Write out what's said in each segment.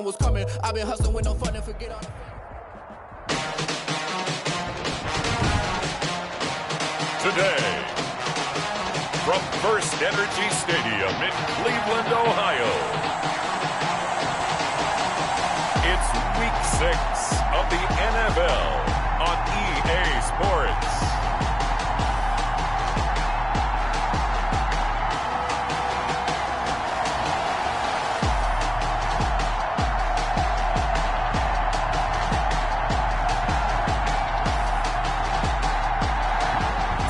Was coming. I've been hustling with no fun and forget all the Today, from First Energy Stadium in Cleveland, Ohio, it's Week 6 of the NFL on EA Sports.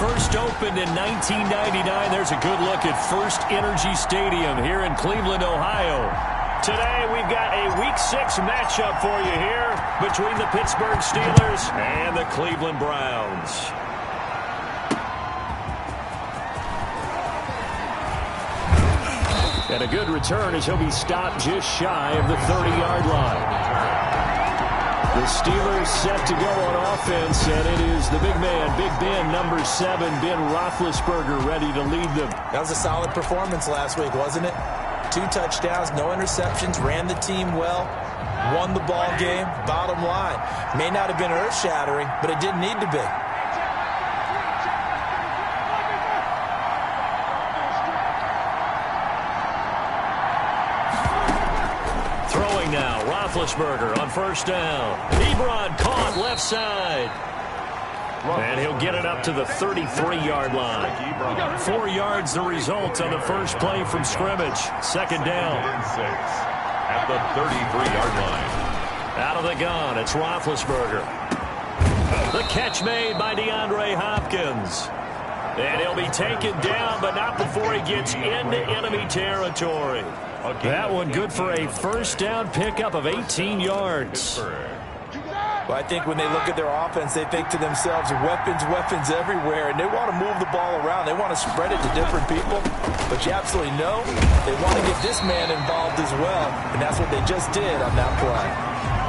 First opened in 1999. There's a good look at First Energy Stadium here in Cleveland, Ohio. Today, we've got a Week 6 matchup for you here between the Pittsburgh Steelers and the Cleveland Browns. And a good return as he'll be stopped just shy of the 30-yard line. The Steelers set to go on offense, and it is the big man, Big Ben, number 7, Ben Roethlisberger, ready to lead them. That was a solid performance last week, wasn't it? 2 touchdowns, no interceptions, ran the team well, won the ball game. Bottom line, may not have been earth-shattering, but it didn't need to be. Now, Roethlisberger on first down. Ebron caught left side. And he'll get it up to the 33-yard line. 4 yards the result on the first play from scrimmage. Second down. At the 33-yard line. Out of the gun, it's Roethlisberger. The catch made by DeAndre Hopkins. And he'll be taken down, but not before he gets into enemy territory. That one good for a first down pickup of 18 yards. Well, I think when they look at their offense, they think to themselves, weapons everywhere, and they want to move the ball around. They want to spread it to different people, but you absolutely know they want to get this man involved as well, and that's what they just did on that play.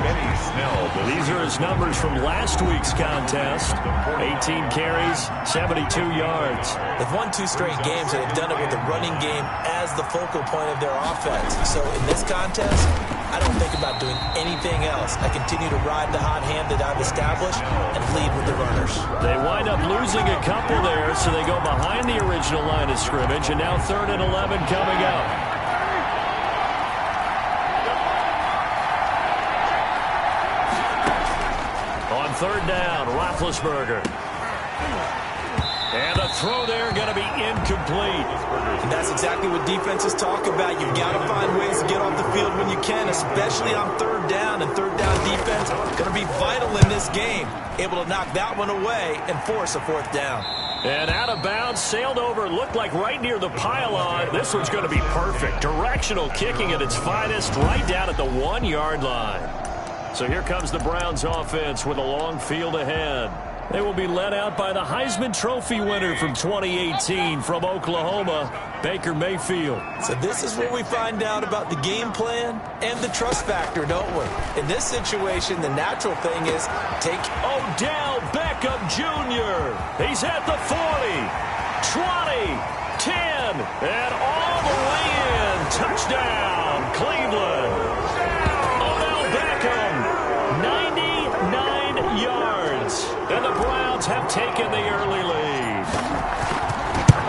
These are his numbers from last week's contest. 18 carries, 72 yards. They've won 2 straight games, and they've done it with the running game as the focal point of their offense. So in this contest, I don't think about doing anything else. I continue to ride the hot hand that I've established and lead with the runners. They wind up losing a couple there, so they go behind the original line of scrimmage, and now 3rd and 11 coming up. Third down, Roethlisberger. And the throw there going to be incomplete. And that's exactly what defenses talk about. You've got to find ways to get off the field when you can, especially on 3rd down. And 3rd down defense going to be vital in this game. Able to knock that one away and force a 4th down. And out of bounds, sailed over, looked like right near the pylon. This one's going to be perfect. Directional kicking at its finest, right down at the 1-yard line. So here comes the Browns offense with a long field ahead. They will be led out by the Heisman Trophy winner from 2018 from Oklahoma, Baker Mayfield. So this is where we find out about the game plan and the trust factor, don't we? In this situation, the natural thing is take Odell Beckham Jr. He's at the 40, 20, 10, and all the way in. Touchdown, Cleveland. 99 yards, and the Browns have taken the early lead.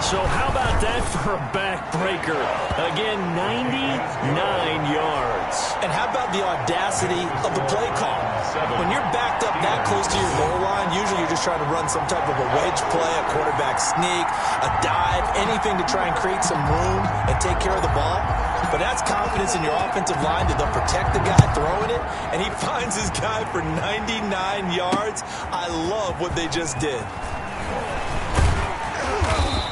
So how about that for a backbreaker? Again, 99 yards. And how about the audacity of the play call? When you're backed up that close to your goal line, usually you're just trying to run some type of a wedge play, a quarterback sneak, a dive, anything to try and create some room and take care of the ball. But that's confidence in your offensive line that they'll protect the guy throwing it, and he finds his guy for 99 yards. I love what they just did.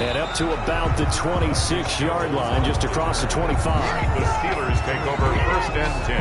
And up to about the 26-yard line, just across the 25. The Steelers take over 1st and 10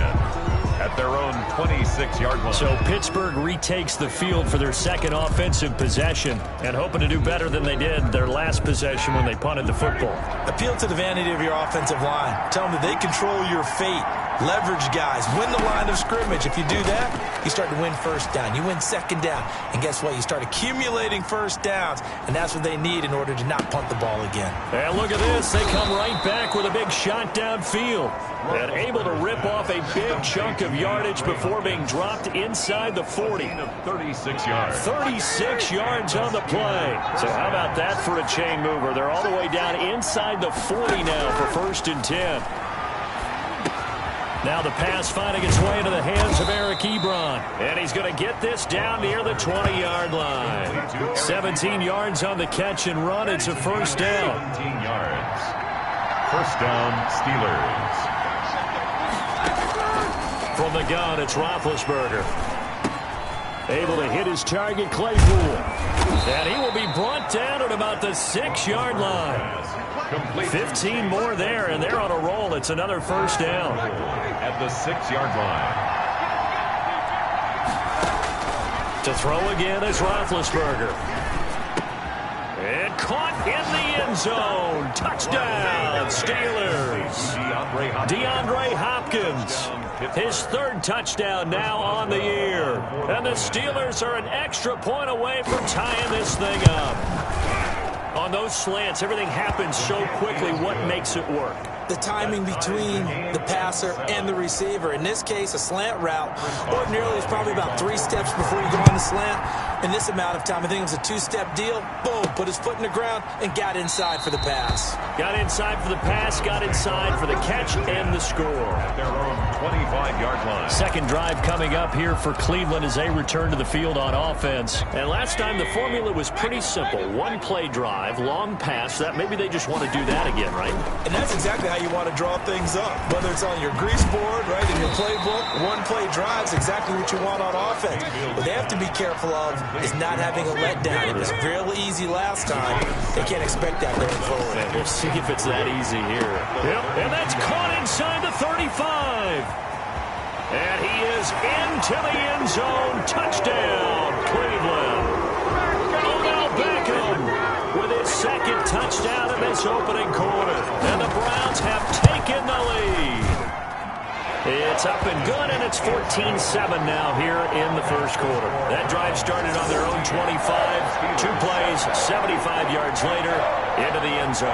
at their own 26-yard line. So Pittsburgh retakes the field for their second offensive possession and hoping to do better than they did their last possession when they punted the football. Appeal to the vanity of your offensive line. Tell them that they control your fate. leverage guys, win the line of scrimmage. If you do that, you start to win first down. You win second down. And guess what? You start accumulating first downs, and that's what they need in order to not punt the ball again. And look at this. They come right back with a big shot downfield. And able to rip off a big chunk of yardage before being dropped inside the 40. 36 yards. 36 yards on the play. So how about that for a chain mover? They're all the way down inside the 40 now for 1st and 10. Now the pass finding its way into the hands of Eric Ebron. And he's going to get this down near the 20-yard line. 17 yards on the catch and run. It's a first down. 17 yards. First down, Steelers. From the gun, it's Roethlisberger. Able to hit his target, Claypool. And he will be brought down at about the 6-yard line. 15 more there, and they're on a roll. It's another first down. At the 6-yard line. To throw again is Roethlisberger. And caught in the end zone. Touchdown, Steelers. DeAndre Hopkins. His 3rd touchdown now on the year. And the Steelers are an extra point away from tying this thing up. On those slants, everything happens so quickly. What makes it work? The timing between the passer and the receiver. In this case, a slant route ordinarily is probably about 3 steps before you go on the slant. In this amount of time, I think it was a 2-step deal. Boom, put his foot in the ground and got inside for the pass. Got inside for the pass, got inside for the catch and the score. At their own 25-yard line. Second drive coming up here for Cleveland as they return to the field on offense. And last time the formula was pretty simple. 1-play drive, long pass. That maybe they just want to do that again, right? And that's exactly how you want to draw things up. Whether it's on your grease board, right, in your playbook, 1-play drives exactly what you want on offense. What they have to be careful of is not having a letdown. It was real easy last time. They can't expect that going forward. And we'll see if it's that easy here. Yep, and that's caught inside the 35. And he is into the end zone. Touchdown, Cleveland. Odell Beckham with his 2nd touchdown in this opening quarter. And the Browns have taken the lead. It's up and good, and it's 14-7 now here in the first quarter. That drive started on their own 25. 2 plays, 75 yards later, into the end zone.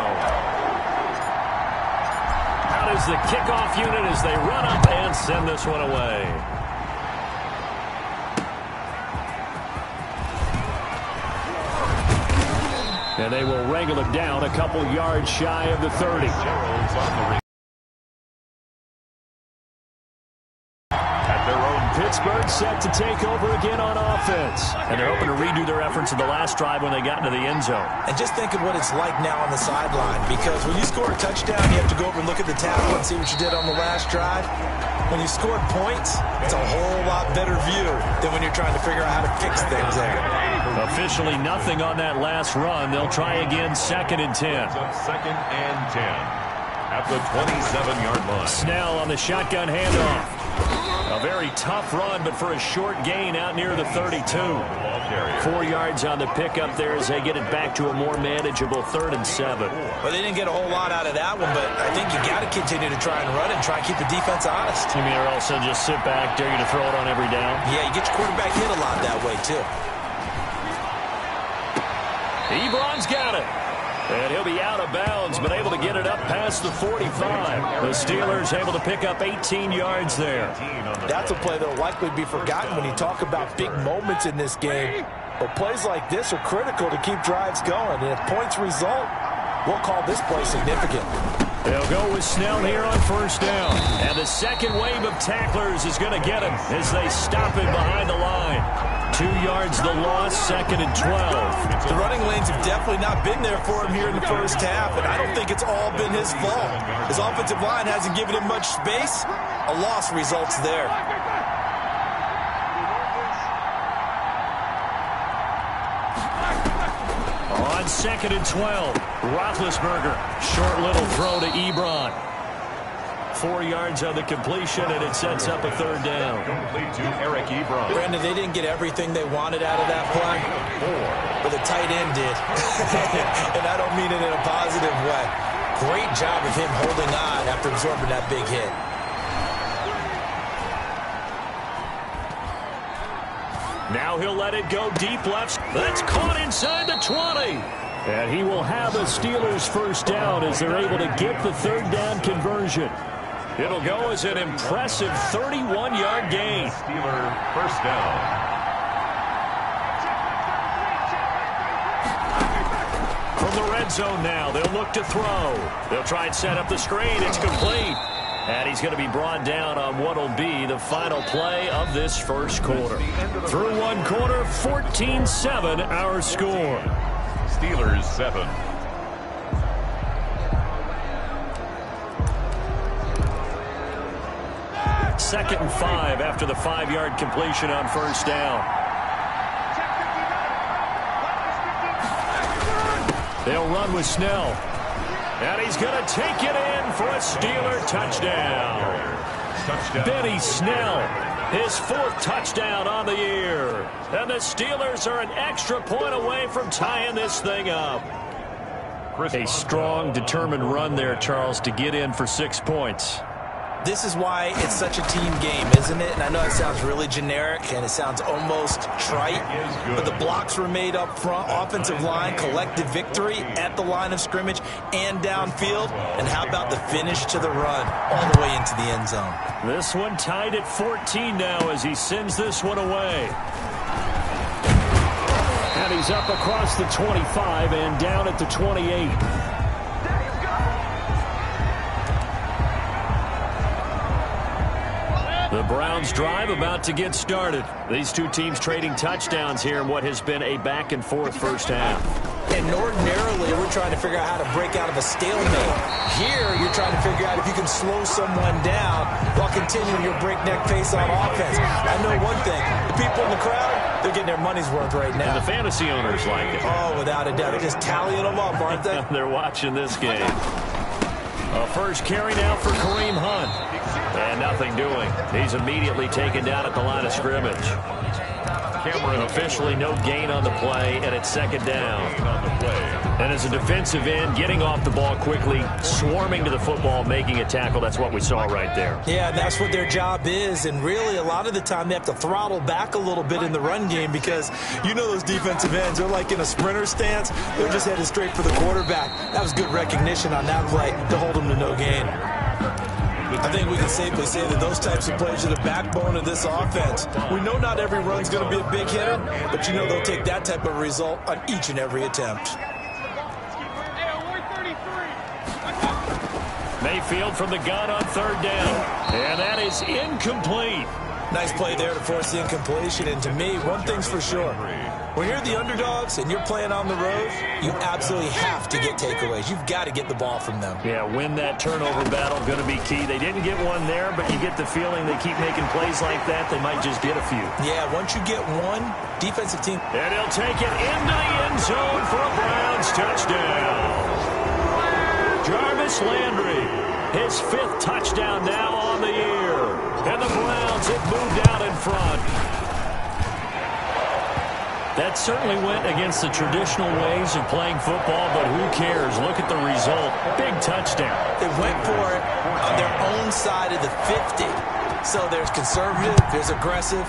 Out is the kickoff unit as they run up and send this one away. And they will wrangle it down a couple yards shy of the 30. Pittsburgh set to take over again on offense. And they're hoping to redo their efforts in the last drive when they got into the end zone. And just think of what it's like now on the sideline. Because when you score a touchdown, you have to go over and look at the tackle and see what you did on the last drive. When you scored points, it's a whole lot better view than when you're trying to figure out how to fix things there. Officially nothing on that last run. They'll try again, 2nd and 10. 2nd and 10 at the 27-yard line. Snell on the shotgun handoff. A very tough run, but for a short gain out near the 32. 4 yards on the pickup there as they get it back to a more manageable 3rd and 7. Well, they didn't get a whole lot out of that one, but I think you got to continue to try and run and try and keep the defense honest. You mean or also just sit back, dare you to throw it on every down? Yeah, you get your quarterback hit a lot that way, too. Ebron's got it. And he'll be out of bounds, but able to get it up past the 45. The Steelers able to pick up 18 yards there. That's a play that will likely be forgotten when you talk about big moments in this game. But plays like this are critical to keep drives going. And if points result, we'll call this play significant. They'll go with Snell here on first down. And the second wave of tacklers is going to get him as they stop him behind the line. 2 yards the loss, 2nd and 12. The running lanes have definitely not been there for him here in the first half, and I don't think it's all been his fault. His offensive line hasn't given him much space. A loss results there. On 2nd and 12, Roethlisberger. Short little throw to Ebron. 4 yards on the completion, and it sets up a 3rd down. Complete to Eric Ebron. Brandon, they didn't get everything they wanted out of that play, but the tight end did. And I don't mean it in a positive way. Great job of him holding on after absorbing that big hit. Now he'll let it go deep left. That's caught inside the 20. And he will have a Steelers first down as they're able to get the third down conversion. It'll go as an impressive 31-yard gain. Steeler first down. From the red zone now, they'll look to throw. They'll try and set up the screen. It's complete. And he's going to be brought down on what will be the final play of this first quarter. Through one quarter, 14-7 our score. Steelers 7. Second and 5 after the 5-yard completion on first down. They'll run with Snell. And he's going to take it in for a Steeler touchdown. Benny Snell, his 4th touchdown on the year. And the Steelers are an extra point away from tying this thing up. A strong, determined run there, Charles, to get in for 6 points. This is why it's such a team game, isn't it? And I know it sounds really generic and it sounds almost trite, but the blocks were made up front, offensive line, collective victory at the line of scrimmage and downfield. And how about the finish to the run all the way into the end zone? This one tied at 14 now as he sends this one away. And he's up across the 25 and down at the 28. The Browns drive about to get started. These two teams trading touchdowns here in what has been a back-and-forth first half. And ordinarily, we're trying to figure out how to break out of a stalemate. Here, you're trying to figure out if you can slow someone down while continuing your breakneck pace on offense. I know one thing. The people in the crowd, they're getting their money's worth right now. And the fantasy owners like it. Oh, without a doubt. They're just tallying them up, aren't they? They're watching this game. A first carry now for Kareem Hunt. And nothing doing. He's immediately taken down at the line of scrimmage. Cameron officially no gain on the play, and it's second down. And as a defensive end, getting off the ball quickly, swarming to the football, making a tackle, that's what we saw right there. Yeah, and that's what their job is. And really, a lot of the time, they have to throttle back a little bit in the run game because you know those defensive ends, they're like in a sprinter stance. They're just headed straight for the quarterback. That was good recognition on that play to hold them to no gain. I think we can safely say that those types of plays are the backbone of this offense. We know not every run's going to be a big hitter, but you know they'll take that type of result on each and every attempt. Mayfield from the gun on third down. And that is incomplete. Nice play there to force the incompletion. And to me, one thing's for sure. When you're the underdogs and you're playing on the road, you absolutely have to get takeaways. You've got to get the ball from them. Yeah, win that turnover battle, going to be key. They didn't get one there, but you get the feeling they keep making plays like that, they might just get a few. Yeah, once you get one, defensive team. And he'll take it into the end zone for a Browns touchdown. Jarvis Landry, his 5th touchdown now on the year. And the Browns have moved out in front. That certainly went against the traditional ways of playing football, but who cares? Look at the result. Big touchdown. They went for it on their own side of the 50. So there's conservative, there's aggressive,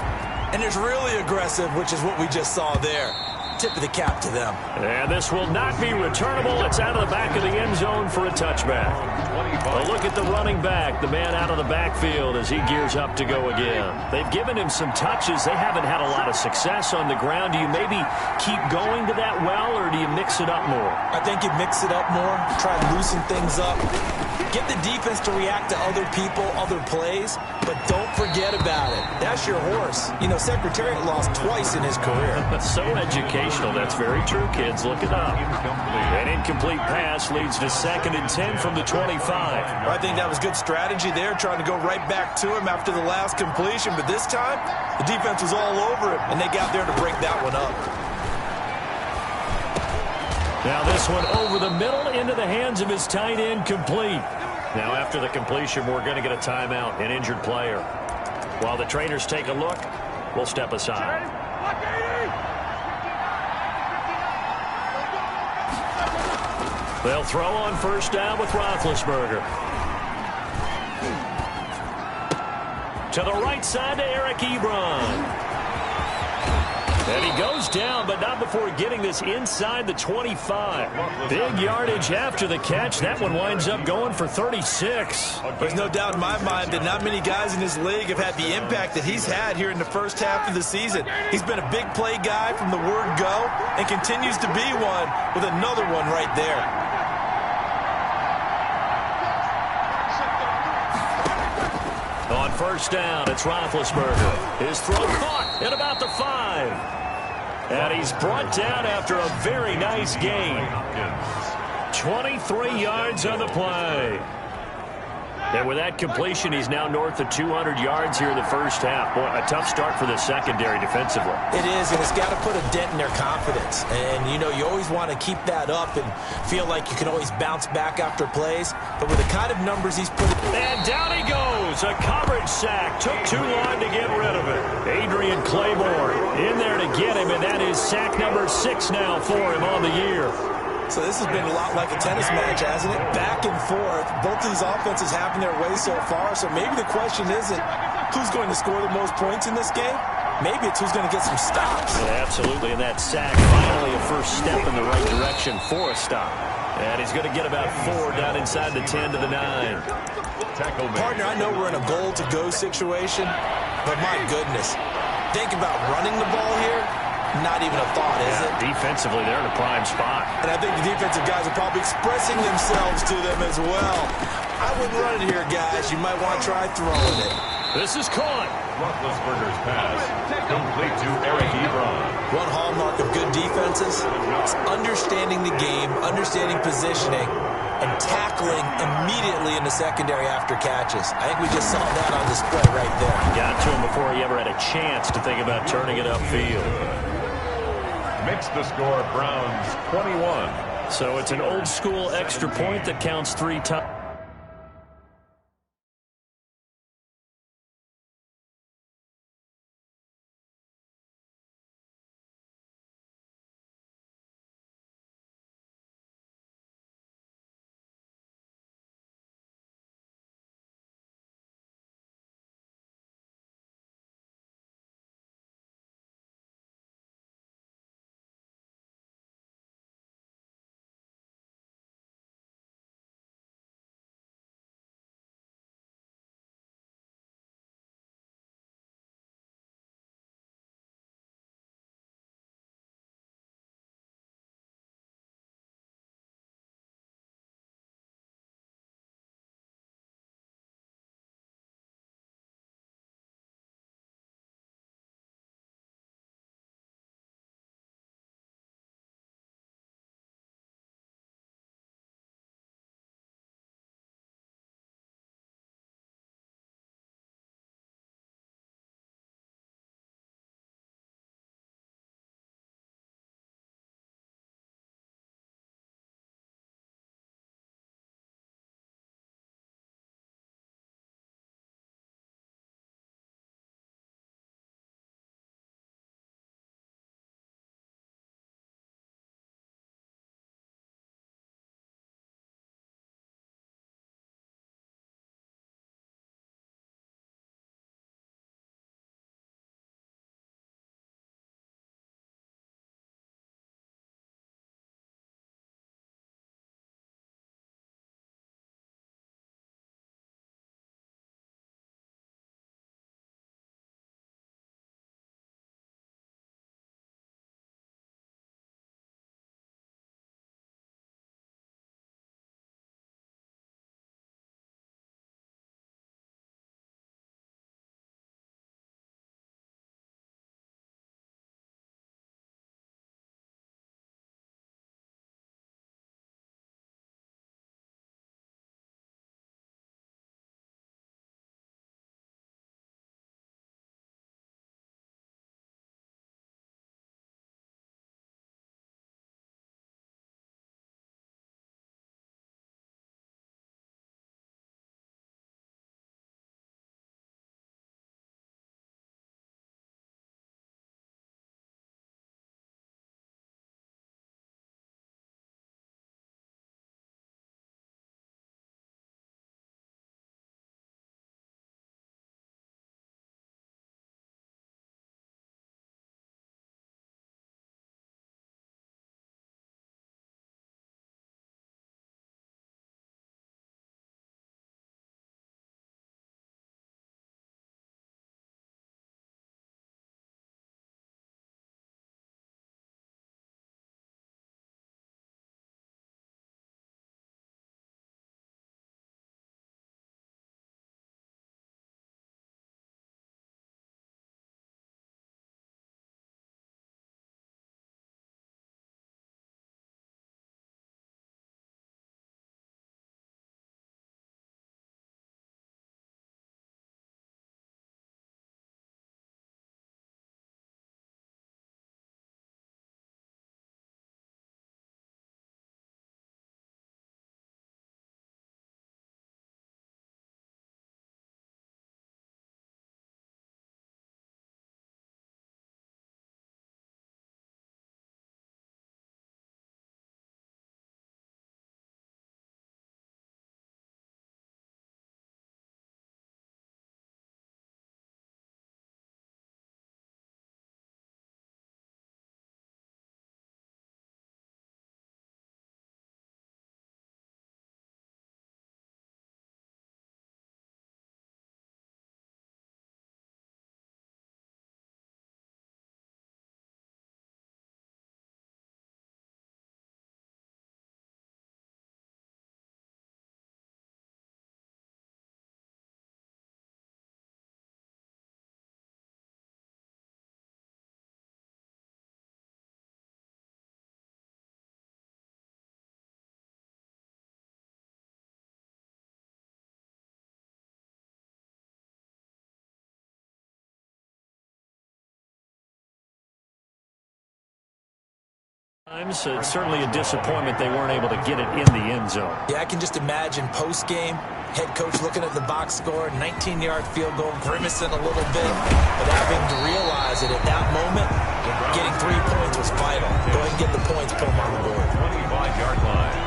and there's really aggressive, which is what we just saw there. Tip of the cap to them. And this will not be returnable. It's out of the back of the end zone for a touchback. A look at the running back, the man out of the backfield as he gears up to go again. They've given him some touches. They haven't had a lot of success on the ground. Do you maybe keep going to that well, or do you mix it up more? I think you mix it up more, try and loosen things up. Get the defense to react to other people, other plays, but don't forget about it. That's your horse. You know, Secretariat lost twice in his career. So educational. That's very true, kids. Look it up. An incomplete pass leads to 2nd and 10 from the 25. I think that was good strategy there, trying to go right back to him after the last completion, but this time, the defense was all over it, and they got there to break that one up. Now this one over the middle into the hands of his tight end, complete. Now after the completion, we're going to get a timeout, an injured player. While the trainers take a look, we'll step aside. They'll throw on first down with Roethlisberger. To the right side to Eric Ebron. And he goes down, but not before getting this inside the 25. Big yardage after the catch. That one winds up going for 36. There's no doubt in my mind that not many guys in this league have had the impact that he's had here in the first half of the season. He's been a big play guy from the word go and continues to be one with another one right there. On first down, it's Roethlisberger. His throw caught at about the 5. And he's brought down after a very nice gain. 23 yards on the play. And with that completion, he's now north of 200 yards here in the first half. Boy, a tough start for the secondary defensively. It is, and it's got to put a dent in their confidence. And, you know, you always want to keep that up and feel like you can always bounce back after plays. But with the kind of numbers he's put... And down he goes. A coverage sack. Took too long to get rid of it. Adrian Claiborne in there to get him, and that is sack number 6 now for him on the year. So this has been a lot like a tennis match, hasn't it? Back and forth. Both of these offenses having their way so far. So maybe the question isn't who's going to score the most points in this game. Maybe it's who's going to get some stops. Yeah, absolutely. And that sack, finally a first step in the right direction for a stop. And he's going to get about 4 down inside the 10 to the 9. Partner, I know we're in a goal-to-go situation, but my goodness. Think about running the ball here. Not even a thought, is it? Defensively, they're in a prime spot. And I think the defensive guys are probably expressing themselves to them as well. I wouldn't run it here, guys. You might want to try throwing it. This is caught. Roethlisberger's pass complete to Eric Ebron. One hallmark of good defenses is understanding the game, understanding positioning, and tackling immediately in the secondary after catches. I think we just saw that on display right there. Got to him before he ever had a chance to think about turning it upfield. Makes the score Browns 21. So it's an old school extra point that counts 3 times. It's certainly a disappointment they weren't able to get it in the end zone. Yeah, I can just imagine post-game, head coach looking at the box score, 19-yard field goal, grimacing a little bit, but having to realize that at that moment, getting 3 points was vital. Go ahead and get the points, put them on the board. 25-yard line.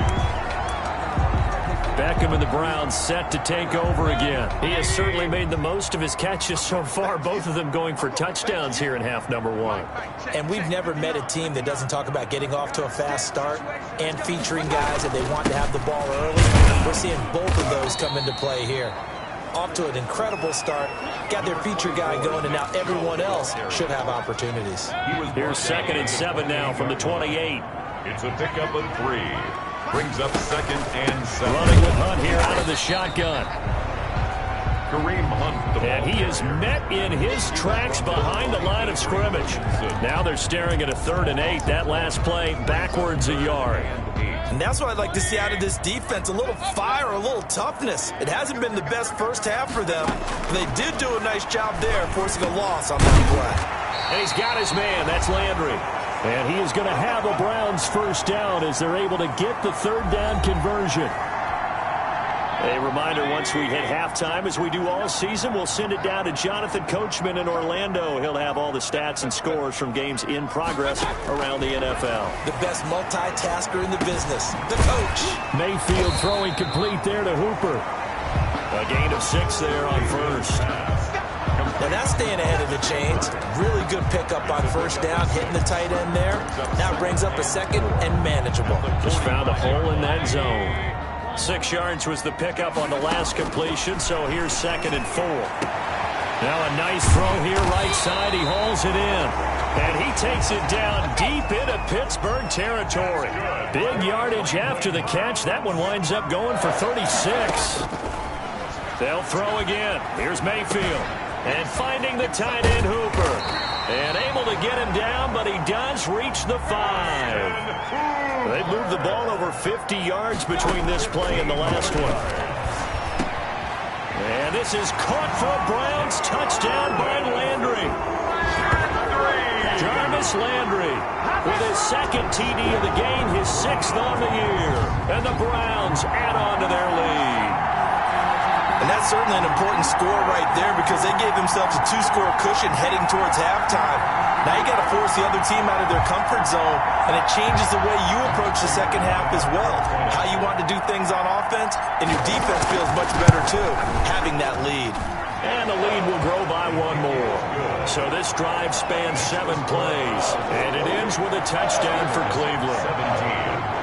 Beckham and the Browns set to take over again. He has certainly made the most of his catches so far, both of them going for touchdowns here in half number one. And we've never met a team that doesn't talk about getting off to a fast start and featuring guys that they want to have the ball early. We're seeing both of those come into play here. Off to an incredible start, got their feature guy going, and now everyone else should have opportunities. Here's 2nd and 7 now from the 28. It's a pickup of 3. Brings up 2nd and 7. Running with Hunt here out of the shotgun. Kareem Hunt. And he is met in his tracks behind the line of scrimmage. Now they're staring at a 3rd and 8. That last play backwards a yard. And that's what I'd like to see out of this defense, a little fire, a little toughness. It hasn't been the best first half for them, but they did do a nice job there, forcing a loss on that play. And he's got his man. That's Landry. And he is going to have a Browns first down as they're able to get the 3rd down conversion. A reminder, once we hit halftime, as we do all season, we'll send it down to Jonathan Coachman in Orlando. He'll have all the stats and scores from games in progress around the NFL. The best multitasker in the business, the coach. Mayfield throwing complete there to Hooper. A gain of 6 there on first. Now that's staying ahead of the chains. Really good pickup on first down, hitting the tight end there. Now brings up a 2nd and manageable. Just found a hole in that zone. 6 yards was the pickup on the last completion, so here's 2nd and 4. Now a nice throw here right side. He hauls it in. And he takes it down deep into Pittsburgh territory. Big yardage after the catch. That one winds up going for 36. They'll throw again. Here's Mayfield. And finding the tight end Hooper. And able to get him down, but he does reach the 5. They moved the ball over 50 yards between this play and the last one. And this is caught for a Browns touchdown by Landry. Jarvis Landry with his 2nd TD of the game, his 6th on the year. And the Browns add on to their lead. And that's certainly an important score right there because they gave themselves a 2-score cushion heading towards halftime. Now you got to force the other team out of their comfort zone, and it changes the way you approach the second half as well. How you want to do things on offense, and your defense feels much better too, having that lead. And the lead will grow by 1 more. So this drive spans 7 plays, and it ends with a touchdown for Cleveland. 17.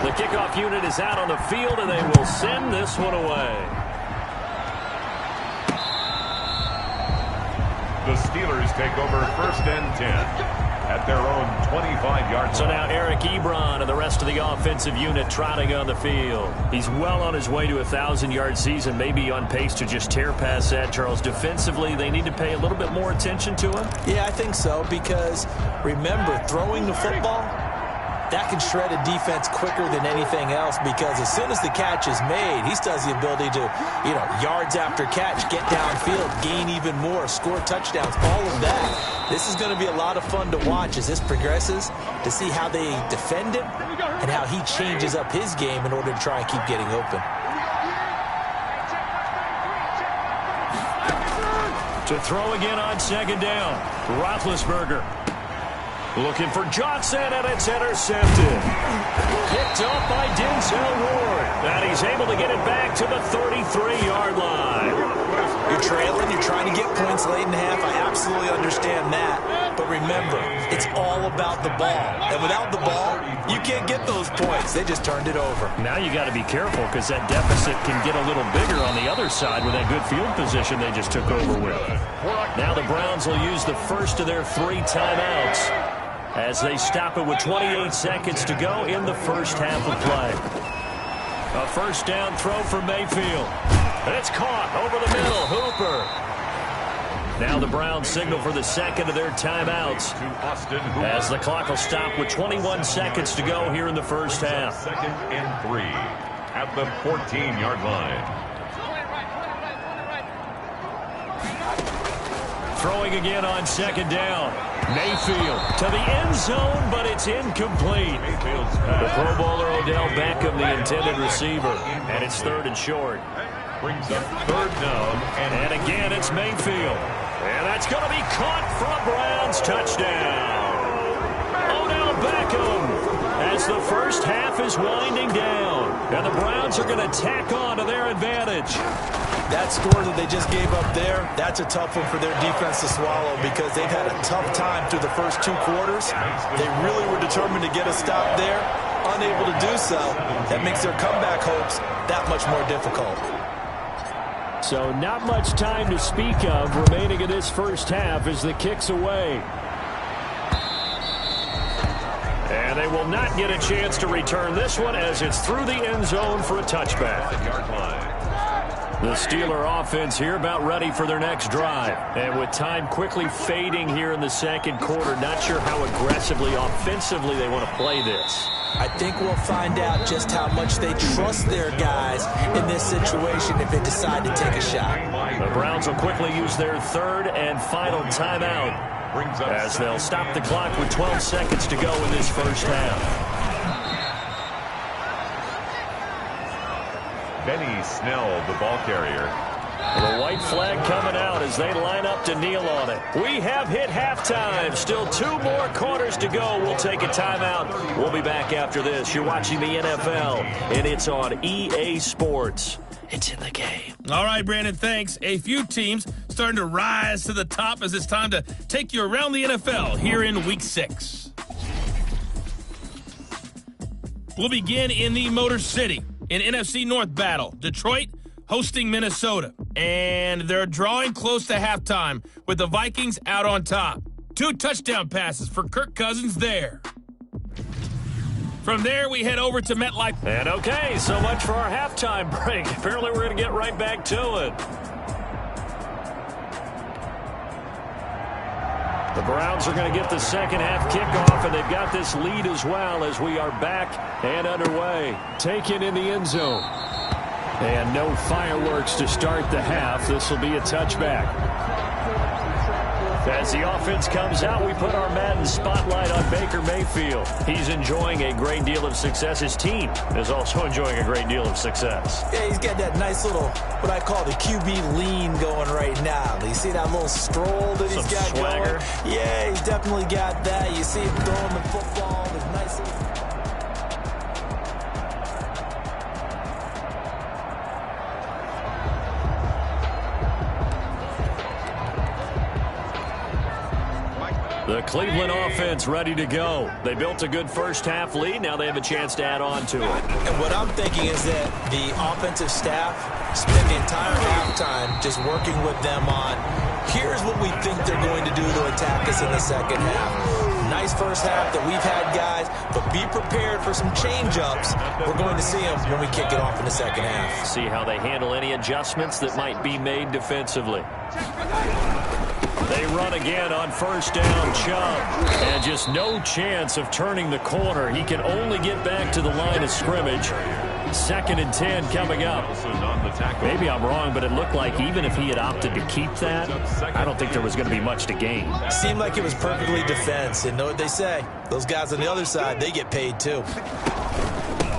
The kickoff unit is out on the field, and they will send this one away. The Steelers take over 1st and 10 at their own 25-yard line. So now Eric Ebron and the rest of the offensive unit trotting on the field. He's well on his way to a 1,000-yard season, maybe on pace to just tear past that, Charles. Defensively, they need to pay a little bit more attention to him? Yeah, I think so, because remember, throwing the football, that can shred a defense quicker than anything else because as soon as the catch is made, he still has the ability to, yards after catch, get downfield, gain even more, score touchdowns, all of that. This is going to be a lot of fun to watch as this progresses to see how they defend it and how he changes up his game in order to try and keep getting open. To throw again on 2nd down, Roethlisberger. Looking for Johnson, and it's intercepted. Picked up by Denzel Ward. And he's able to get it back to the 33-yard line. You're trailing, you're trying to get points late in the half. I absolutely understand that. But remember, it's all about the ball. And without the ball, you can't get those points. They just turned it over. Now you got to be careful because that deficit can get a little bigger on the other side with that good field position they just took over with. Now the Browns will use the first of their 3 timeouts as they stop it with 28 seconds to go in the first half of play. A first down throw for Mayfield. It's caught over the middle. Hooper. Now the Browns signal for the 2nd of their timeouts as the clock will stop with 21 seconds to go here in the first half. 2nd and 3 at the 14-yard line. Throwing again on second down. Mayfield to the end zone, but it's incomplete. The Pro Bowler Odell Beckham, the intended receiver. And it's 3rd and short. Brings up 3rd down. And again, it's Mayfield. And that's going to be caught for a Browns touchdown. Odell Beckham, as the first half is winding down. And the Browns are going to tack on to their advantage. That score that they just gave up there, that's a tough one for their defense to swallow because they've had a tough time through the first 2 quarters. They really were determined to get a stop there, unable to do so. That makes their comeback hopes that much more difficult. So not much time to speak of remaining in this first half as the kick's away. And they will not get a chance to return this one as it's through the end zone for a touchback. The Steeler offense here about ready for their next drive. And with time quickly fading here in the second quarter, not sure how aggressively, offensively they want to play this. I think we'll find out just how much they trust their guys in this situation if they decide to take a shot. The Browns will quickly use their 3rd and final timeout as they'll stop the clock with 12 seconds to go in this first half. Benny Snell, the ball carrier. The white flag coming out as they line up to kneel on it. We have hit halftime. Still 2 more quarters to go. We'll take a timeout. We'll be back after this. You're watching the NFL, and it's on EA Sports. It's in the game. All right, Brandon, thanks. A few teams starting to rise to the top as it's time to take you around the NFL here in Week 6. We'll begin in the Motor City. In NFC North battle, Detroit hosting Minnesota. And they're drawing close to halftime with the Vikings out on top. 2 touchdown passes for Kirk Cousins there. From there, we head over to MetLife. And okay, so much for our halftime break. Apparently, we're going to get right back to it. The Browns are going to get the second half kickoff, and they've got this lead as well as we are back and underway. Taken in the end zone. And no fireworks to start the half. This will be a touchback. As the offense comes out, we put our Madden spotlight on Baker Mayfield. He's enjoying a great deal of success. His team is also enjoying a great deal of success. Yeah, he's got that nice little, what I call the QB lean going right now. You see that little stroll that he's got swagger going? Yeah, he's definitely got that. You see him throwing the football. There's nice little... The Cleveland offense ready to go. They built a good first half lead. Now they have a chance to add on to it. And what I'm thinking is that the offensive staff spent the entire halftime just working with them on, here's what we think they're going to do to attack us in the second half. Nice first half that we've had, guys, but be prepared for some change-ups. We're going to see them when we kick it off in the second half. See how they handle any adjustments that might be made defensively. They run again on first down, Chubb. And just no chance of turning the corner. He can only get back to the line of scrimmage. 2nd and 10 coming up. Maybe I'm wrong, but it looked like even if he had opted to keep that, I don't think there was going to be much to gain. Seemed like it was perfectly defense. And know what they say? Those guys on the other side, they get paid too.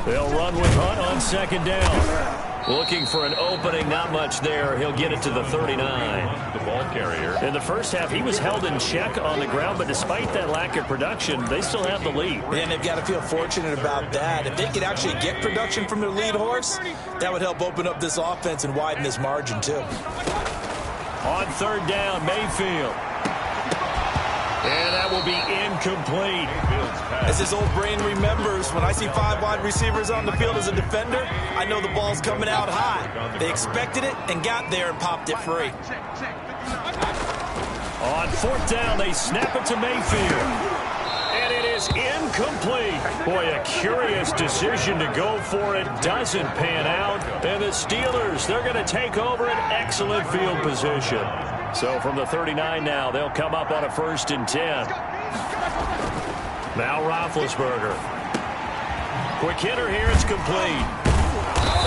They'll run with Hunt on 2nd down. Looking for an opening, not much there. He'll get it to the 39. The ball carrier. In the first half, he was held in check on the ground, but despite that lack of production, they still have the lead. And they've got to feel fortunate about that. If they could actually get production from their lead horse, that would help open up this offense and widen this margin, too. On 3rd down, Mayfield. And that will be incomplete. As his old brain remembers, when I see 5 wide receivers on the field as a defender, I know the ball's coming out high. They expected it and got there and popped it free. On 4th down, they snap it to Mayfield. And it is incomplete. Boy, a curious decision to go for it. Doesn't pan out. And the Steelers, they're going to take over an excellent field position. So from the 39 now, they'll come up on a 1st and 10. Now Roethlisberger. Quick hitter here, it's complete.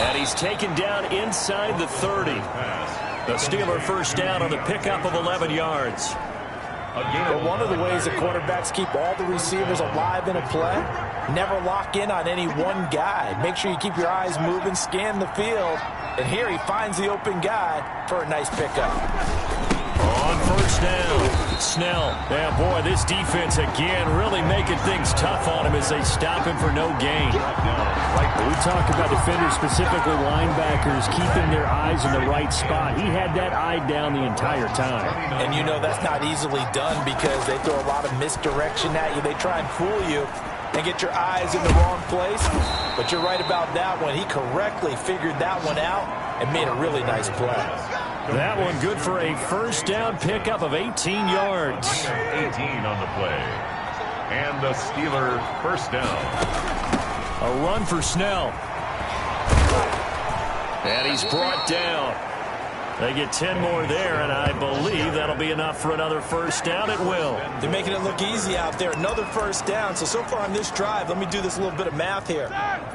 And he's taken down inside the 30. The Steeler first down on the pickup of 11 yards. But one of the ways that quarterbacks keep all the receivers alive in a play, never lock in on any one guy. Make sure you keep your eyes moving, scan the field. And here he finds the open guy for a nice pickup. On first down, Snell. Yeah, boy, this defense again really making things tough on him as they stop him for no gain. We talk about defenders, specifically linebackers, keeping their eyes in the right spot. He had that eye down the entire time. And you know that's not easily done because they throw a lot of misdirection at you. They try and fool you and get your eyes in the wrong place. But you're right about that one. He correctly figured that one out and made a really nice play. That one good for a first down pickup of 18 yards. 18 on the play. And the Steeler first down. A run for Snell. And he's brought down. They get 10 more there, and I believe that'll be enough for another first down. It will. They're making it look easy out there. Another first down. So far on this drive, let me do this little bit of math here.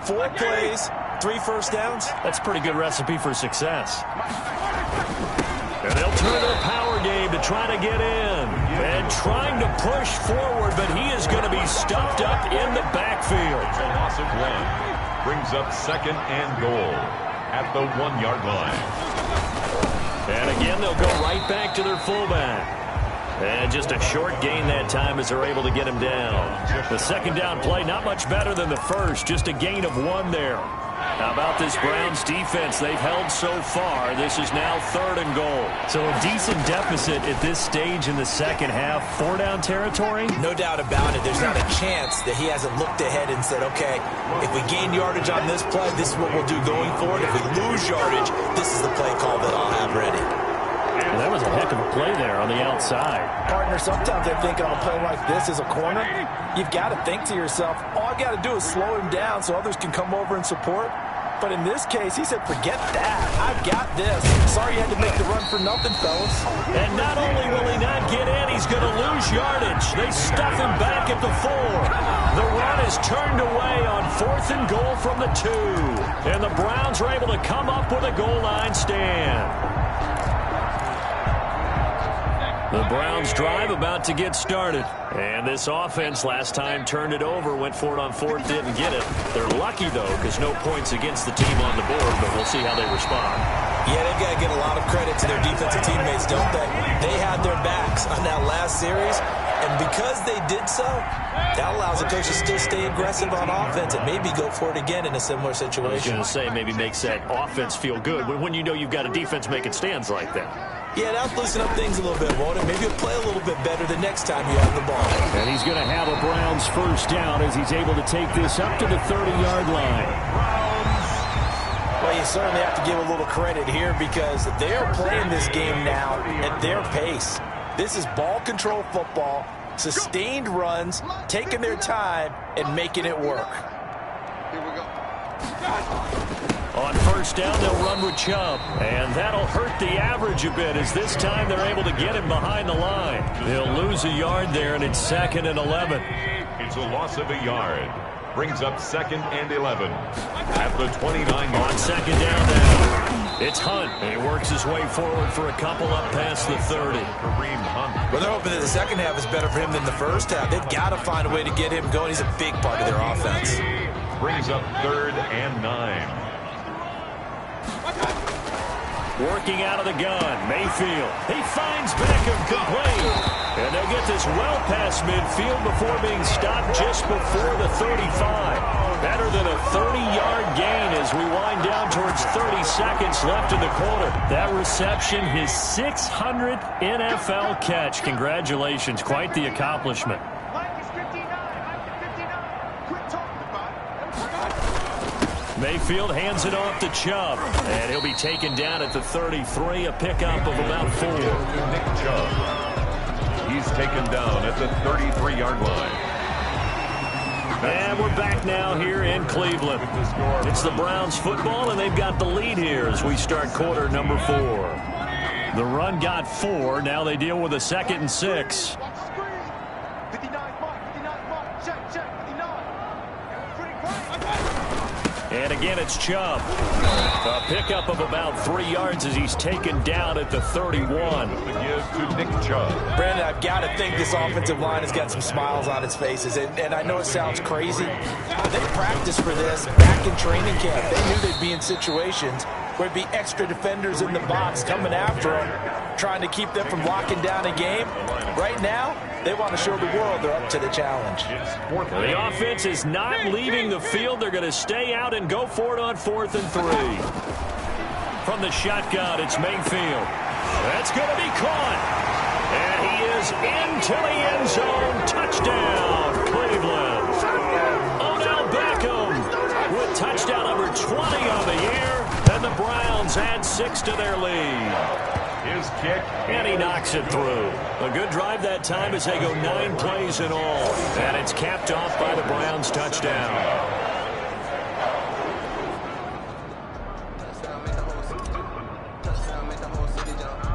4 plays, 3 first downs. That's a pretty good recipe for success. And they'll turn their power game to try to get in. And trying to push forward, but he is going to be stuffed up in the backfield. A loss of 1. Brings up second and goal at the 1-yard line. And again, they'll go right back to their fullback. And just a short gain that time as they're able to get him down. The second down play, not much better than the first. Just a gain of 1 there. How about this Browns defense? They've held so far. This is now 3rd and goal. So a decent deficit at this stage in the second half. 4-down territory? No doubt about it. There's not a chance that he hasn't looked ahead and said, okay, if we gain yardage on this play, this is what we'll do going forward. If we lose yardage, this is the play call that I'll have ready. Well, that was a heck of a play there on the outside. Partner, sometimes I think on a play like this as a corner, you've got to think to yourself, all I've got to do is slow him down so others can come over and support. But in this case, he said, forget that. I've got this. Sorry you had to make the run for nothing, fellas. And not only will he not get in, he's going to lose yardage. They stuff him back at the 4. The run is turned away on 4th and goal from the 2. And the Browns are able to come up with a goal line stand. The Browns drive about to get started. And this offense last time turned it over, went for it on 4th, didn't get it. They're lucky, though, because no points against the team on the board, but we'll see how they respond. Yeah, they've got to get a lot of credit to their defensive teammates, don't they? They had their backs on that last series, and because they did so, that allows the coach to still stay aggressive on offense and maybe go for it again in a similar situation. I was going to say, maybe makes that offense feel good when you know you've got a defense making stands like that. Yeah, that'll loosen up things a little bit, won't it? Maybe he'll play a little bit better the next time you have the ball. And he's going to have a Browns first down as he's able to take this up to the 30-yard line. Well, you certainly have to give a little credit here because they're playing this game now at their pace. This is ball control football, sustained runs, taking their time, and making it work. Here we go. On first down, they'll run with Chubb. And that'll hurt the average a bit as this time they're able to get him behind the line. They'll lose a yard there, and it's 2nd and 11. It's a loss of a yard. Brings up 2nd and 11 at the 29-yard line. On second down now, it's Hunt. And he works his way forward for a couple up past the 30. Kareem Hunt. Well, they're hoping that the second half is better for him than the first half. They've got to find a way to get him going. He's a big part of their offense. Brings up 3rd and 9. Working out of the gun, Mayfield. He finds Beckham complete. And they'll get this well past midfield before being stopped just before the 35. Better than a 30-yard gain as we wind down towards 30 seconds left in the quarter. That reception, his 600th NFL catch. Congratulations, quite the accomplishment. Mayfield hands it off to Chubb, and he'll be taken down at the 33, a pickup of about 4. Nick Chubb. He's taken down at the 33-yard line. And we're back now here in Cleveland. It's the Browns football, and they've got the lead here as we start quarter number 4. The run got 4. Now they deal with a 2nd and 6. And again, it's Chubb. A pickup of about 3 yards as he's taken down at the 31. The give to Nick Chubb. Brandon, I've got to think this offensive line has got some smiles on its faces. And I know it sounds crazy, but they practiced for this back in training camp. They knew they'd be in situations where it'd be extra defenders in the box coming after them, trying to keep them from locking down a game. Right now, they want to show the world they're up to the challenge. The offense is not leaving the field. They're going to stay out and go for it on 4th and 3. From the shotgun, it's Mayfield. That's going to be caught. And he is into the end zone. Touchdown, Cleveland. Odell Beckham with touchdown number 20 on the year. And the Browns add 6 to their lead. His kick. And he knocks it through. A good drive that time as they go 9 plays in all. And it's capped off by the Browns touchdown.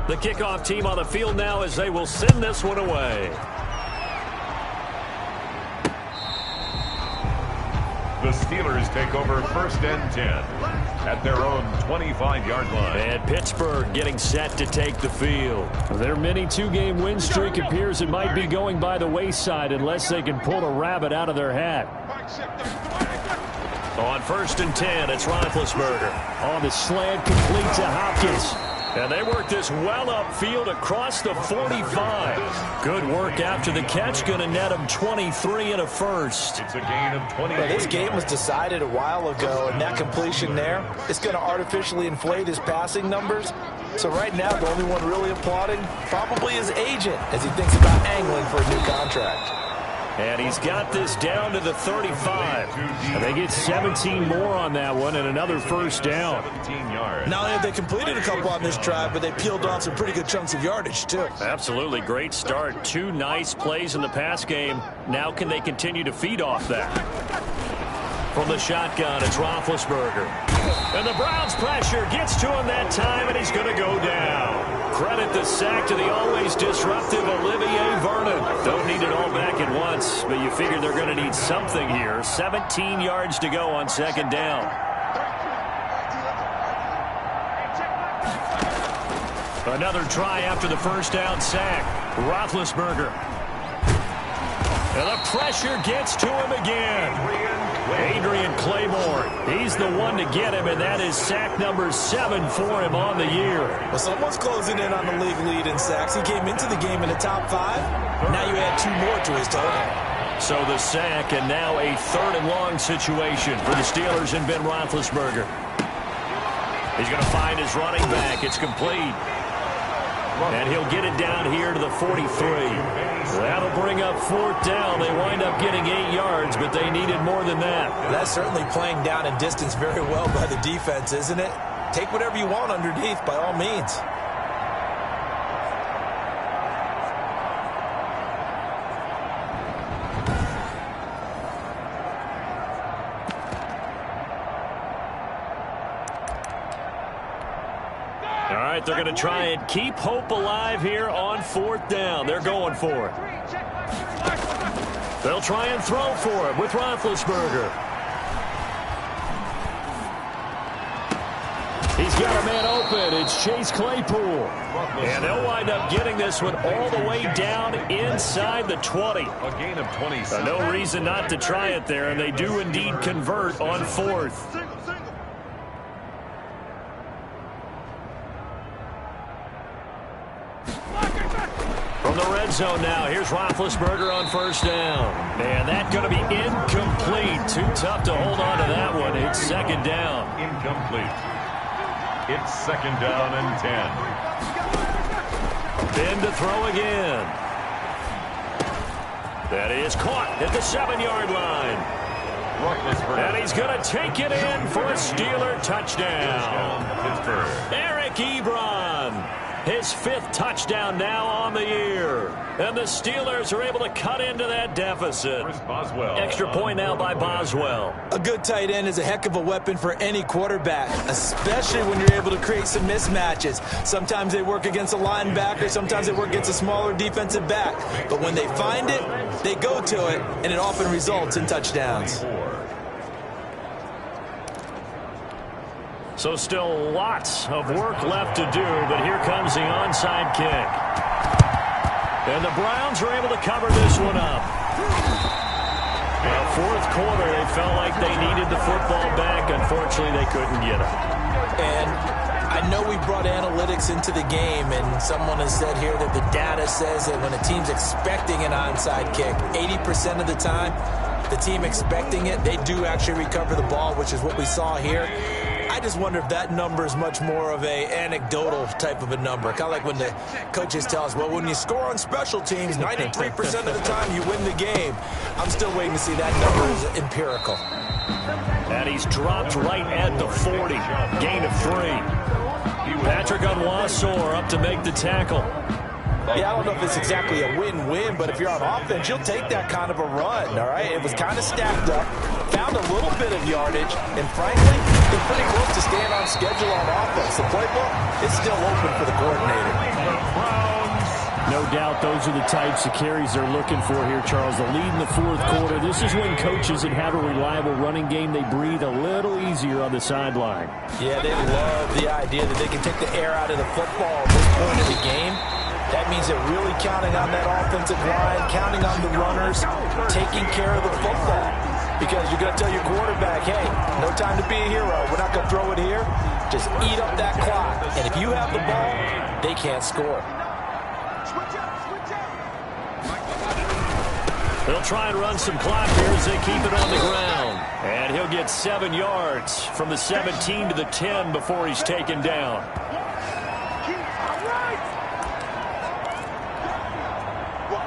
The kickoff team on the field now as they will send this one away. The Steelers take over 1st and 10 at their own 25-yard line. And Pittsburgh getting set to take the field. Their mini 2-game win streak appears it might be going by the wayside unless they can pull a rabbit out of their hat. On 1st and 10, it's Roethlisberger. On the slant, complete to Hopkins. And they work this well upfield across the 45. Good work after the catch. Going to net him 23 and a first. It's a gain of 20. Well, this game was decided a while ago, and that completion there is going to artificially inflate his passing numbers. So right now, the only one really applauding probably his agent as he thinks about angling for a new contract. And he's got this down to the 35. And they get 17 more on that one and another first down. 17 yards. Not only have they completed a couple on this drive, but they peeled off some pretty good chunks of yardage, too. Absolutely great start. 2 nice plays in the pass game. Now can they continue to feed off that? From the shotgun, it's Roethlisberger. And the Browns pressure gets to him that time, and he's going to go down. Credit the sack to the always disruptive Olivier Vernon. Don't need it all back at once, but you figure they're going to need something here. 17 yards to go on 2nd down. Another try after the first down sack. Roethlisberger. And the pressure gets to him again. Adrian Claiborne. He's the one to get him, and that is sack number 7 for him on the year. Well, someone's closing in on the league lead in sacks. He came into the game in the top 5. Now you add 2 more to his total. So the sack, and now a 3rd and long situation for the Steelers and Ben Roethlisberger. He's going to find his running back. It's complete. And he'll get it down here to the 43. That'll bring up 4th down. They wind up getting 8 yards, but they needed more than that. That's certainly playing down in distance very well by the defense, isn't it? Take whatever you want underneath, by all means. All right, they're going to try and keep hope alive here on 4th down. They're going for it. They'll try and throw for it with Roethlisberger. He's got a man open. It's Chase Claypool. And they'll wind up getting this one all the way down inside the 20. A gain of 27. No reason not to try it there, and they do indeed convert on 4th. From the red zone now, here's Roethlisberger on 1st down. And that's going to be incomplete. Too tough to hold on to that one. It's 2nd down. Incomplete. It's 2nd down and 10. Ben to throw again. That is caught at the 7-yard line. And he's going to take it in for a Steeler touchdown. Eric Ebron. His 5th touchdown now on the year. And the Steelers are able to cut into that deficit. Extra point now by Boswell. A good tight end is a heck of a weapon for any quarterback, especially when you're able to create some mismatches. Sometimes they work against a linebacker, sometimes they work against a smaller defensive back. But when they find it, they go to it, and it often results in touchdowns. So still lots of work left to do, but here comes the onside kick. And the Browns are able to cover this one up. Well, fourth quarter, they felt like they needed the football back. Unfortunately, they couldn't get it. And I know we brought analytics into the game, and someone has said here that the data says that when a team's expecting an onside kick, 80% of the time, the team expecting it, they do actually recover the ball, which is what we saw here. I just wonder if that number is much more of a anecdotal type of a number. Kind of like when the coaches tell us, well, when you score on special teams, 93% of the time you win the game. I'm still waiting to see that number is empirical. And he's dropped right at the 40. Gain of 3. Patrick Onwuasor up to make the tackle. Yeah, I don't know if it's exactly a win-win, but if you're on offense, you'll take that kind of a run, all right? It was kind of stacked up, found a little bit of yardage, and frankly, they're pretty close to staying on schedule on offense. The playbook is still open for the coordinator. No doubt those are the types of carries they're looking for here, Charles. The lead in the fourth quarter. This is when coaches that have a reliable running game, they breathe a little easier on the sideline. Yeah, they love the idea that they can take the air out of the football at this point of the game. That means they're really counting on that offensive line, counting on the runners, taking care of the football. Because you're going to tell your quarterback, hey, no time to be a hero. We're not going to throw it here. Just eat up that clock. And if you have the ball, they can't score. They'll try and run some clock here as they keep it on the ground. And he'll get 7 yards from the 17 to the 10 before he's taken down.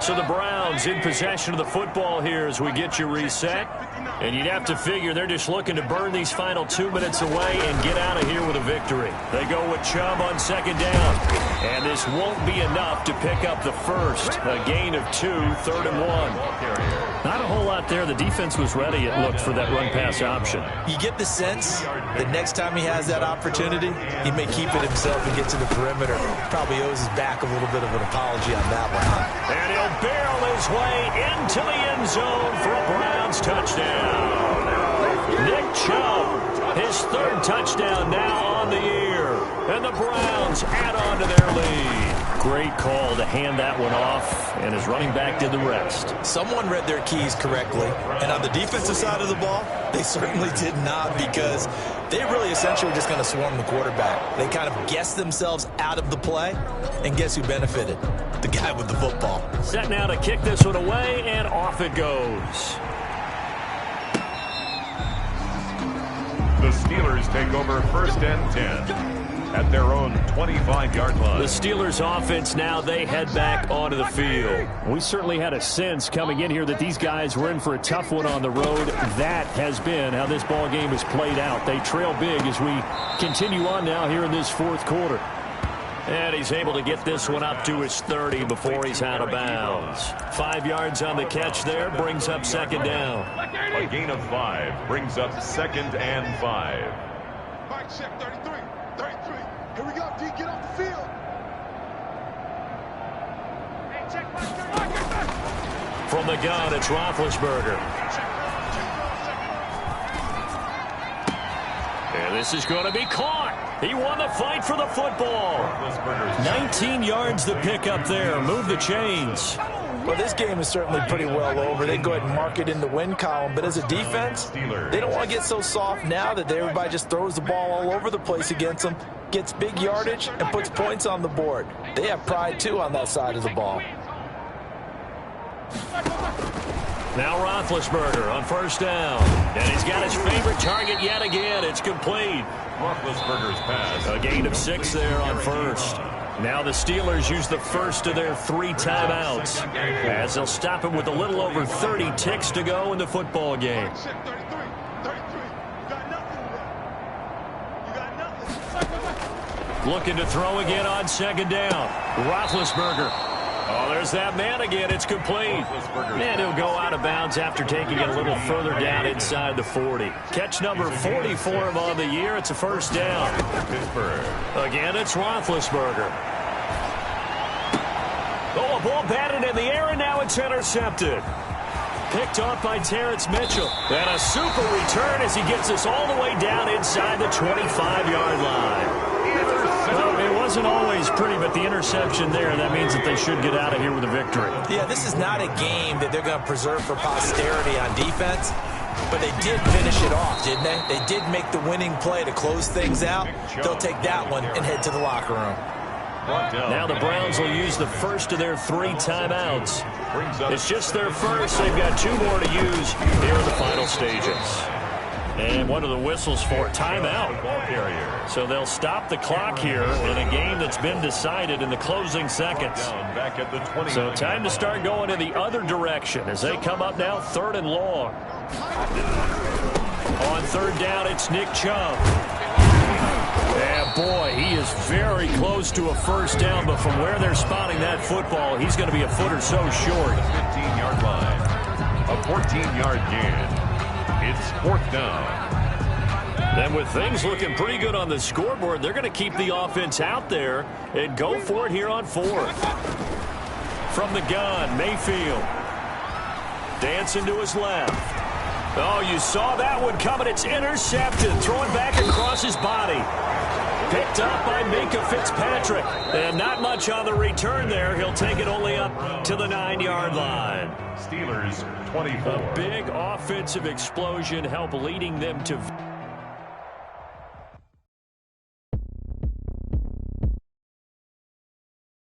So the Browns in possession of the football here as we get you reset. And you'd have to figure they're just looking to burn these final 2 minutes away and get out of here with a victory. They go with Chubb on second down. And this won't be enough to pick up the first. A gain of 2, 3rd and 1. Not a whole lot there. The defense was ready, it looked, for that run-pass option. You get the sense that next time he has that opportunity, he may keep it himself and get to the perimeter. Probably owes his back a little bit of an apology on that one. And he'll barrel his way into the end zone for a Browns touchdown. Nick Chubb, his 3rd touchdown now on the year. And the Browns add on to their lead. Great call to hand that one off, and his running back did the rest. Someone read their keys correctly, and on the defensive side of the ball, they certainly did not, because they really essentially were just going to swarm the quarterback. They kind of guessed themselves out of the play, and guess who benefited? The guy with the football. Set now to kick this one away, and off it goes. The Steelers take over 1st and 10 at their own 25-yard line. The Steelers offense now, they head back onto the field. We certainly had a sense coming in here that these guys were in for a tough one on the road. That has been how this ball game has played out. They trail big as we continue on now here in this fourth quarter. And he's able to get this one up to his 30 before he's out of bounds. 5 yards on the catch there, brings up second down. A gain of 5 brings up 2nd and 5. Mike check 33. 33. Here we go, D. Get off the field. Hey, check Mike. From the gun, it's Roethlisberger. And this is going to be caught. He won the fight for the football. 19 yards to pick up there. Move the chains. Well, this game is certainly pretty well over. They go ahead and mark it in the win column. But as a defense, they don't want to get so soft now that everybody just throws the ball all over the place against them, gets big yardage, and puts points on the board. They have pride, too, on that side of the ball. Now Roethlisberger on 1st down. And he's got his favorite target yet again. It's complete. Roethlisberger's pass. A gain of 6 there on 1st. Now the Steelers use the first of their 3 timeouts, as they'll stop him with a little over 30 ticks to go in the football game. Looking to throw again on second down. Roethlisberger. Oh, there's that man again. It's complete. And he'll go out of bounds after taking it a little further down inside the 40. Catch number 40 for him on the year. It's a 1st down. Pittsburgh. Again, it's Roethlisberger. Oh, a ball batted in the air, and now it's intercepted. Picked off by Terrence Mitchell. And a super return as he gets us all the way down inside the 25-yard line. Well, it wasn't always pretty, but the interception there, that means that they should get out of here with a victory. Yeah, this is not a game that they're going to preserve for posterity on defense, but they did finish it off, didn't they? They did make the winning play to close things out. They'll take that one and head to the locker room. Now the Browns will use the first of their 3 timeouts. It's just their first. They've got 2 more to use here in the final stages. And one of the whistles for timeout. So they'll stop the clock here in a game that's been decided in the closing seconds. So time to start going in the other direction as they come up now 3rd and long. On 3rd down, it's Nick Chubb. And boy, he is very close to a first down, but from where they're spotting that football, he's going to be a foot or so short. 15-yard line. A 14-yard gain. It's 4th down. And with things looking pretty good on the scoreboard, they're going to keep the offense out there and go for it here on 4th. From the gun, Mayfield. Dancing to his left. Oh, you saw that one coming. It's intercepted. Throwing back across his body. Picked up by Minka Fitzpatrick. And not much on the return there. He'll take it only up to the 9-yard line. Steelers 24. A big offensive explosion help leading them to